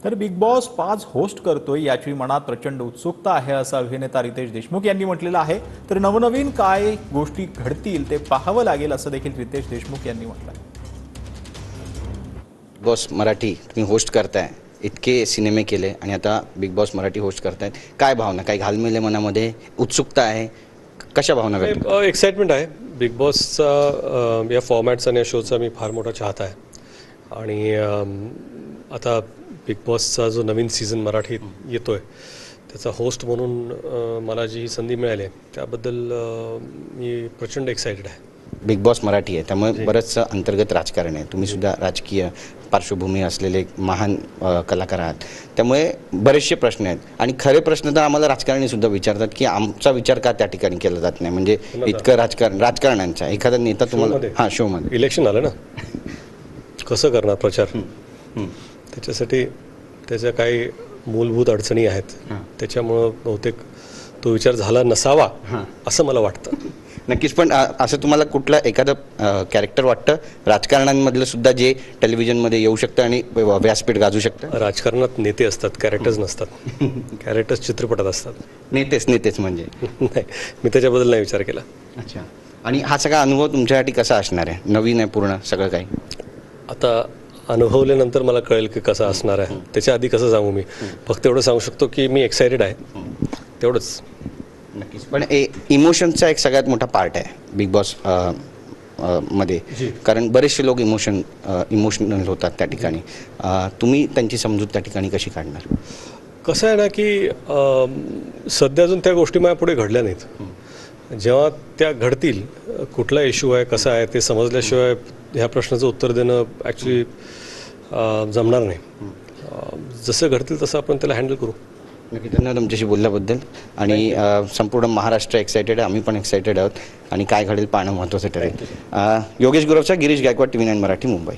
तर big boss 5 host करतोय याची मनात प्रचंड उत्सुकता आहे असं अभिनेता रितेश देशमुख यांनी म्हटलेलं आहे। तर नवनवीन काय गोष्टी घडतील ते पाहावं लागेल असं देखील रितेश देशमुख यांनी म्हटलं। बॉस मराठी तुम्ही होस्ट करताय, इतके सिनेमे केले आणि आता बिग बॉस मराठी होस्ट करतायत, काय भावना, काय घालमेल आहे मनामध्ये, उत्सुकता आहे, कशा भावना व्यक्त? एक्साइटमेंट आहे। बिग बॉसचा या फॉर्मॅट्स आणि या शोचा मी फार मोठा चाहता आहे आणि आता बिग बॉसचा जो नवीन सीझन मराठीत येतोय त्याचा होस्ट म्हणून मला जी ही संधी मिळाली आहे त्याबद्दल मी प्रचंड एक्साइटेड आहे। बिग बॉस मराठी आहे त्यामुळे बरंचसं अंतर्गत राजकारण आहे, तुम्ही सुद्धा राजकीय पार्श्वभूमी असलेले एक महान कलाकार आहात, त्यामुळे बरेचसे प्रश्न आहेत आणि खरे प्रश्न तर आम्हाला राजकारणी सुद्धा विचारतात की आमचा विचार का त्या ठिकाणी केला जात नाही, म्हणजे इतकं राजकारण्यांचा एखादा नेता तुम्हाला शोमध्ये इलेक्शन आलं ना, कसं करणार प्रचार, त्याच्यासाठी त्याच्या काही मूलभूत अडचणी आहेत, त्याच्यामुळं बहुतेक तो विचार झाला नसावा असं मला वाटतं। नक्कीच, पण असं तुम्हाला कुठलं एखादं कॅरेक्टर वाटतं राजकारण्यांमधलं सुद्धा जे टेलिव्हिजनमध्ये येऊ शकतं आणि व्यासपीठ गाजू शकतं? राजकारणात नेते असतात, कॅरेक्टर्स नसतात। कॅरेक्टर्स चित्रपटात असतात। नेतेच म्हणजे नाही, मी त्याच्याबद्दल नाही विचार केला। अच्छा, आणि हा सगळा अनुभव तुमच्यासाठी कसा असणार आहे? नवीन आहे पूर्ण सगळं काही? आता अनुभवल्यानंतर मला कळेल की कसं असणार आहे, त्याच्या आधी कसं सांगू मी? फक्त एवढं सांगू शकतो की मी एक्सायटेड आहे, तेवढंच। नक्कीच, पण इमोशनचा एक सगळ्यात मोठा पार्ट आहे बिग बॉस मध्ये, कारण बरेचसे लोक इमोशनल होतात त्या ठिकाणी, तुम्ही त्यांची समजूत त्या ठिकाणी कशी काढणार? कसं आहे ना की सध्या अजून त्या गोष्टी माझ्यापुढे घडल्या नाहीत, जेव्हा त्या घडतील, कुठला इश्यू आहे कसा आहे ते समजल्याशिवाय ह्या प्रश्नाचं उत्तर देणं ॲक्च्युली जमणार नाही। जसं घडतील तसं आपण त्याला हँडल करू। नक्की, धन्यवाद तुमच्याशी बोलल्याबद्दल, आणि संपूर्ण महाराष्ट्र एक्सायटेड आहे, आम्ही पण एक्सायटेड आहोत आणि काय घडेल पाहणं महत्त्वाचं ठरेल। योगेश गुरवचा, गिरीश गायकवाड, TV9 मराठी, मुंबई।